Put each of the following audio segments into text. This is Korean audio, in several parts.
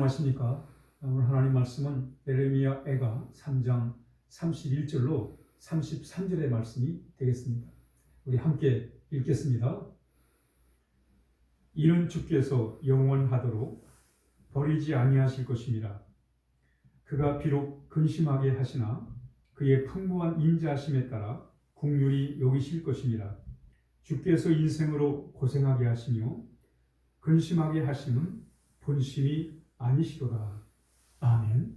안녕하십니까. 오늘 하나님 말씀은 예레미야 애가 3장 31절로 33절의 말씀이 되겠습니다. 우리 함께 읽겠습니다. 이는 주께서 영원하도록 버리지 아니하실 것입니다. 그가 비록 근심하게 하시나 그의 풍부한 인자하심에 따라 긍휼히 여기실 것입니다. 주께서 인생으로 고생하게 하시며 근심하게 하심은 본심이 아니시도다. 아멘.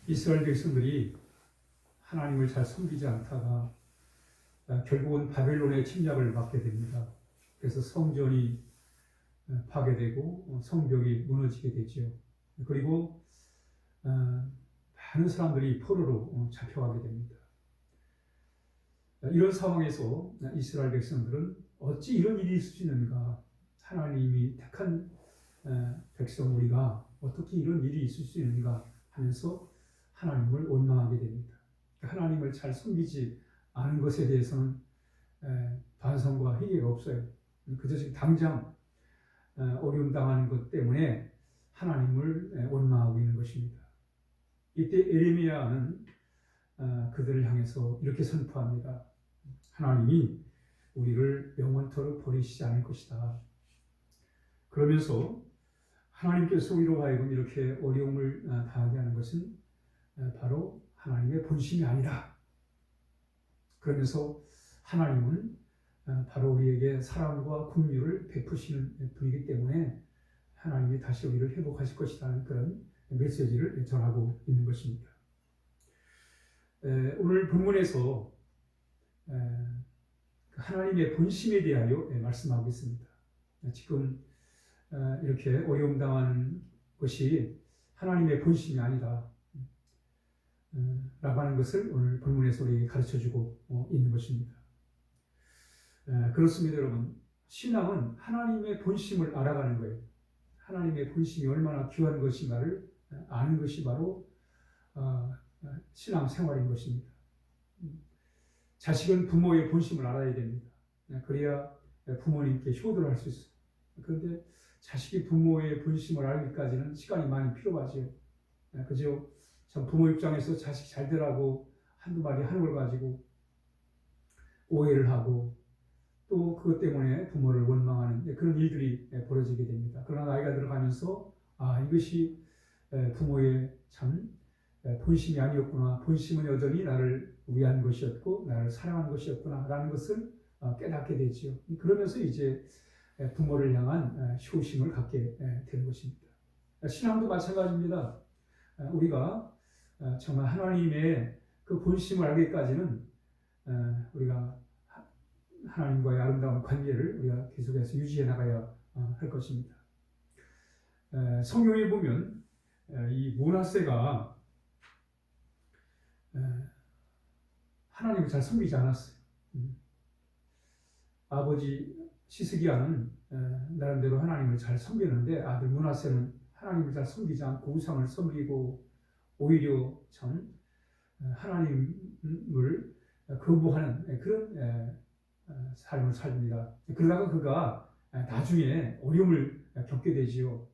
이스라엘 백성들이 하나님을 잘 섬기지 않다가 결국은 바벨론의 침략을 받게 됩니다. 그래서 성전이 파괴되고 성벽이 무너지게 되죠. 그리고 많은 사람들이 포로로 잡혀가게 됩니다. 이런 상황에서 이스라엘 백성들은 어찌 이런 일이 있을 수 있는가? 하나님이 택한 백성 우리가 어떻게 이런 일이 있을 수 있는가 하면서 하나님을 원망하게 됩니다. 하나님을 잘 섬기지 않은 것에 대해서는 반성과 회개가 없어요. 그저 지금 당장 어려움 당하는 것 때문에 하나님을 원망하고 있는 것입니다. 이때 예레미야는 그들을 향해서 이렇게 선포합니다. 하나님이 우리를 영원토록 버리시지 않을 것이다. 그러면서 하나님께서 우리로 하여금 이렇게 어려움을 당하게 하는 것은 바로 하나님의 본심이 아니라, 그러면서 하나님은 바로 우리에게 사랑과 긍휼을 베푸시는 분이기 때문에 하나님이 다시 우리를 회복하실 것이라는 그런 메시지를 전하고 있는 것입니다. 오늘 본문에서 하나님의 본심에 대하여 말씀하고 있습니다. 지금 이렇게 어려움 당하는 것이 하나님의 본심이 아니다 라고 하는 것을 오늘 본문에서 우리에게 가르쳐주고 있는 것입니다. 그렇습니다, 여러분. 신앙은 하나님의 본심을 알아가는 거예요. 하나님의 본심이 얼마나 귀한 것인가를 아는 것이 바로 신앙 생활인 것입니다. 자식은 부모의 본심을 알아야 됩니다. 그래야 부모님께 효도를 할 수 있어요. 그런데 자식이 부모의 본심을 알기까지는 시간이 많이 필요하죠. 그죠? 참 부모 입장에서 자식 잘 되라고 한두 마디 하는 걸 가지고 오해를 하고 또 그것 때문에 부모를 원망하는 그런 일들이 벌어지게 됩니다. 그러나 나이가 들어가면서 이것이 부모의 참 본심이 아니었구나. 본심은 여전히 나를 위한 것이었고 나를 사랑한 것이었구나 라는 것을 깨닫게 되지요. 그러면서 이제 부모를 향한 효심을 갖게 되는 것입니다. 신앙도 마찬가지입니다. 우리가 정말 하나님의 그 본심을 알기까지는 우리가 하나님과의 아름다운 관계를 우리가 계속해서 유지해 나가야 할 것입니다. 성경에 보면 이 므낫세가 하나님을 잘 섬기지 않았어요. 아버지 시스기야는 나름대로 하나님을 잘 섬기는데 아들 므낫세는 하나님을 잘 섬기지 않고 우상을 섬기고 오히려 참 하나님을 거부하는 그런 삶을 삽니다. 그러다가 그가 나중에 어려움을 겪게 되지요.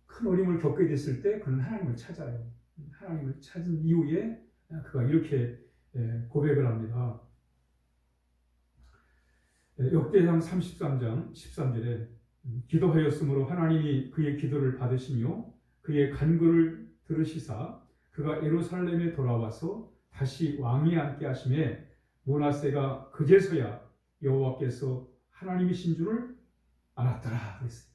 큰 어려움을 겪게 됐을 때 그는 하나님을 찾아요. 하나님을 찾은 이후에 그가 이렇게 고백을 합니다. 역대상 33장 13절에 기도하였으므로 하나님이 그의 기도를 받으시며 그의 간구를 들으시사 그가 예루살렘에 돌아와서 다시 왕위에 앉게 하심에 므낫세가 그제서야 여호와께서 하나님이신 줄을 알았더라 그랬어요.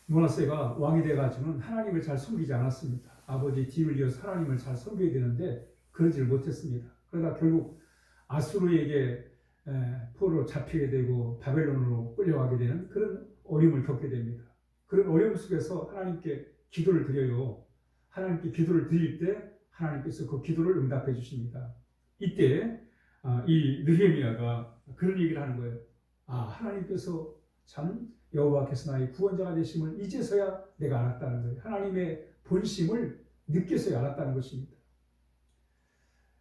므낫세가 왕이 돼가지고는 하나님을 잘 섬기지 않았습니다. 아버지 뒤를 이어서 하나님을 잘 섬겨야 되는데 그러지를 못했습니다. 그러다 결국 아수르에게 포로로 잡히게 되고 바벨론으로 끌려가게 되는 그런 어려움을 겪게 됩니다. 그런 어려움 속에서 하나님께 기도를 드려요. 하나님께 기도를 드릴 때 하나님께서 그 기도를 응답해 주십니다. 이때 이 느헤미야가 그런 얘기를 하는 거예요. 하나님께서 참 여호와께서 나의 구원자가 되심을 이제서야 내가 알았다는 거예요. 하나님의 본심을 늦게서야 알았다는 것입니다.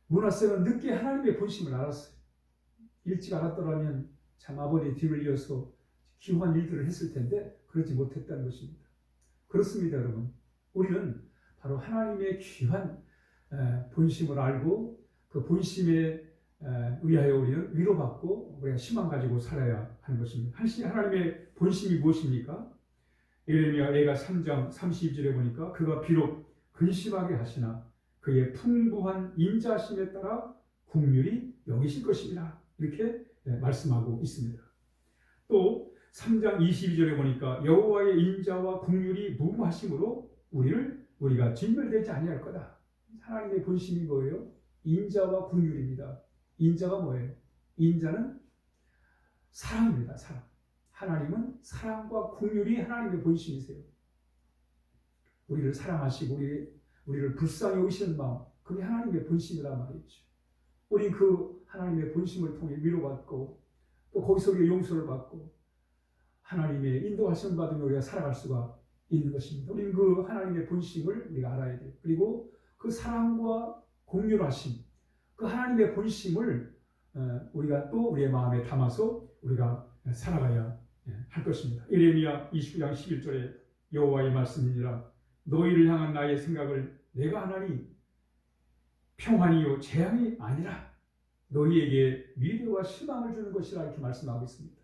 므낫세는 늦게 하나님의 본심을 알았어요. 일찍 알았더라면 참 아버지의 뒤를 이어서 기후한 일들을 했을 텐데 그러지 못했다는 것입니다. 그렇습니다, 여러분. 우리는 바로 하나님의 귀한 본심을 알고 그 본심에 의하여 우리는 위로받고 우리가 희망 가지고 살아야 하는 것입니다. 하나님의 본심이 무엇입니까? 예레미야 3장 32절에 보니까 그가 비록 근심하게 하시나 그의 풍부한 인자심에 따라 긍휼히 여기실 것입니다. 이렇게 말씀하고 있습니다. 또 3장 22절에 보니까 여호와의 인자와 긍휼이 무무하심으로 우리가 진멸되지 아니할 거다. 하나님의 본심이 뭐예요? 인자와 긍휼입니다. 인자가 뭐예요? 인자는 사랑입니다. 사랑. 하나님은 사랑과 긍휼이 하나님의 본심이세요. 우리를 사랑하시고 우리를 불쌍히 여기시는 마음, 그게 하나님의 본심이란 말이죠. 우리 그 하나님의 본심을 통해 위로받고 또 거기서 우리가 용서를 받고 하나님의 인도하심을 받으며 우리가 살아갈 수가 있는 것입니다. 우리는 그 하나님의 본심을 우리가 알아야 돼요. 그리고 그 사랑과 공유하심, 그 하나님의 본심을 우리가 또 우리의 마음에 담아서 우리가 살아가야 할 것입니다. 예레미야 29장 11절에 여호와의 말씀이니라 너희를 향한 나의 생각을 내가 하나니 평안이요 재앙이 아니라 너희에게 미래와 희망을 주는 것이라 이렇게 말씀하고 있습니다.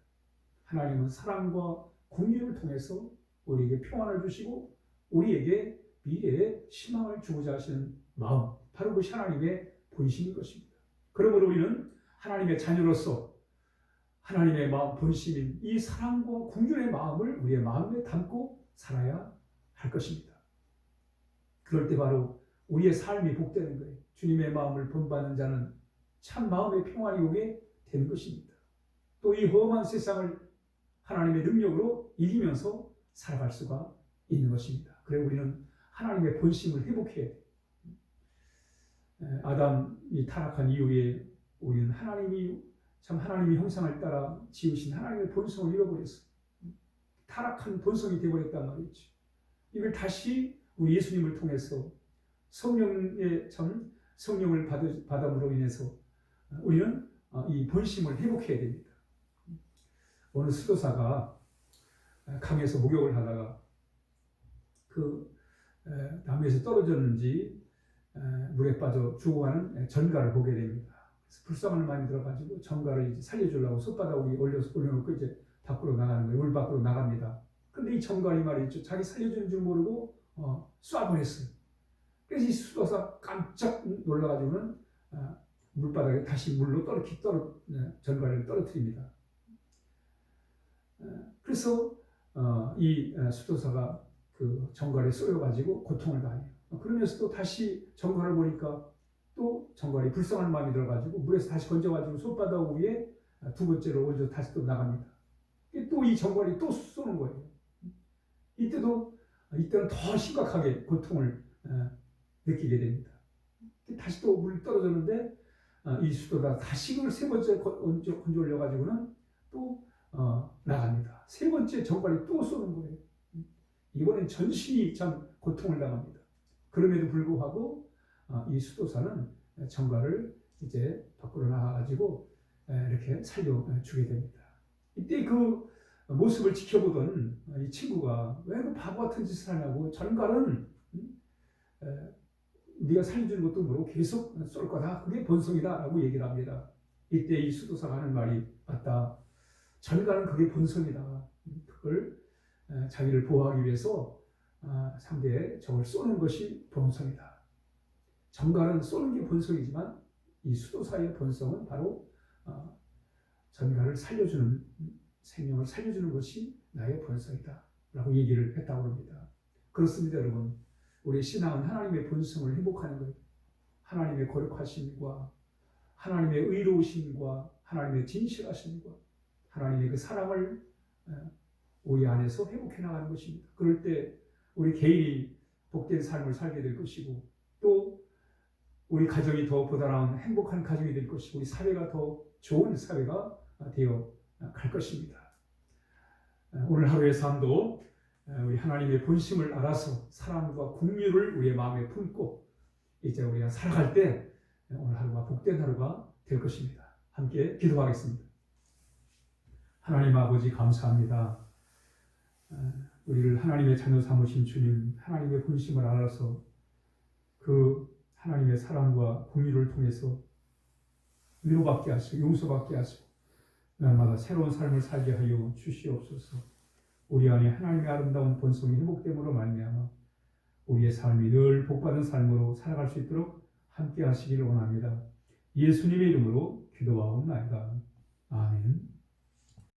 하나님은 사랑과 공의를 통해서 우리에게 평안을 주시고 우리에게 미래의 희망을 주고자 하시는 마음, 바로 그것이 하나님의 본심인 것입니다. 그러므로 우리는 하나님의 자녀로서 하나님의 마음 본심인 이 사랑과 긍휼의 마음을 우리의 마음에 담고 살아야 할 것입니다. 그럴 때 바로 우리의 삶이 복되는 거예요. 주님의 마음을 본받는 자는 참 마음의 평안이 오게 되는 것입니다. 또 이 험한 세상을 하나님의 능력으로 이기면서 살아갈 수가 있는 것입니다. 그래 우리는 하나님의 본심을 회복해야 돼요. 아담이 타락한 이후에 우리는 하나님의 형상을 따라 지으신 하나님의 본성을 잃어버렸어요. 타락한 본성이 되어버렸단 말이죠. 이걸 다시 우리 예수님을 통해서 성령을 받음으로 인해서 우리는 이 본심을 회복해야 됩니다. 어느 수도사가 강에서 목욕을 하다가 그 나무에서 떨어졌는지 물에 빠져 죽어가는 전가를 보게 됩니다. 그래서 불쌍한 마음이 들어가지고 전가를 이제 살려주려고 솥바닥 위에 올려놓고 이제 밖으로 나가는 거예요. 물 밖으로 나갑니다. 근데 이 전갈이 말이죠. 자기 살려주는 줄 모르고 쏴버렸어요. 그래서 이 수도사 깜짝 놀라가지고는 물바닥에 다시 물로 전갈을 떨어뜨립니다. 그래서 이 수도사가 그 전갈에 쏘여가지고 고통을 당해요. 그러면서도 다시 전갈을 보니까 또 전갈이 불쌍한 마음이 들어가지고 물에서 다시 건져가지고 솥바닥 위에 두 번째로 먼저 다시 또 나갑니다. 또 이 정관이 또 쏘는 거예요. 이때는 더 심각하게 고통을 느끼게 됩니다. 다시 또 물이 떨어졌는데 이 수도가 다시 그걸 세 번째 건져 올려가지고는 또 나갑니다. 세 번째 정관이 또 쏘는 거예요. 이번엔 전신이 참 고통을 당합니다. 그럼에도 불구하고 이 수도사는 정관을 이제 밖으로 나가가지고 이렇게 살려주게 됩니다. 이때 그 모습을 지켜보던 이 친구가 왜 그 바보 같은 짓을 하냐고, 전갈은 네가 살려주는 것도 모르고 계속 쏠 거다. 그게 본성이다 라고 얘기를 합니다. 이때 이 수도사가 하는 말이 맞다. 전갈은 그게 본성이다. 그걸 자기를 보호하기 위해서 상대의 적을 쏘는 것이 본성이다. 전갈은 쏘는 게 본성이지만 이 수도사의 본성은 바로 전갈을 살려주는, 생명을 살려주는 것이 나의 본성이다 라고 얘기를 했다고 합니다. 그렇습니다, 여러분. 우리 신앙은 하나님의 본성을 회복하는 거예요. 하나님의 거룩하심과 하나님의 의로우심과 하나님의 진실하심과 하나님의 그 사랑을 우리 안에서 회복해 나가는 것입니다. 그럴 때 우리 개인이 복된 삶을 살게 될 것이고, 또 우리 가정이 더 보다 나은 행복한 가정이 될 것이고, 우리 사회가 더 좋은 사회가 되어 갈 것입니다. 오늘 하루의 삶도 우리 하나님의 본심을 알아서 사랑과 긍휼을 우리의 마음에 품고 이제 우리가 살아갈 때 오늘 하루가 복된 하루가 될 것입니다. 함께 기도하겠습니다. 하나님 아버지, 감사합니다. 우리를 하나님의 자녀 삼으신 주님, 하나님의 본심을 알아서 그 하나님의 사랑과 긍휼을 통해서 위로받게 하시고 용서받게 하시고 날마다 새로운 삶을 살게 하여 주시옵소서. 우리 안에 하나님의 아름다운 본성이 회복됨으로 말미암아 우리의 삶이 늘 복받은 삶으로 살아갈 수 있도록 함께 하시기를 원합니다. 예수님의 이름으로 기도하옵나이다. 아멘.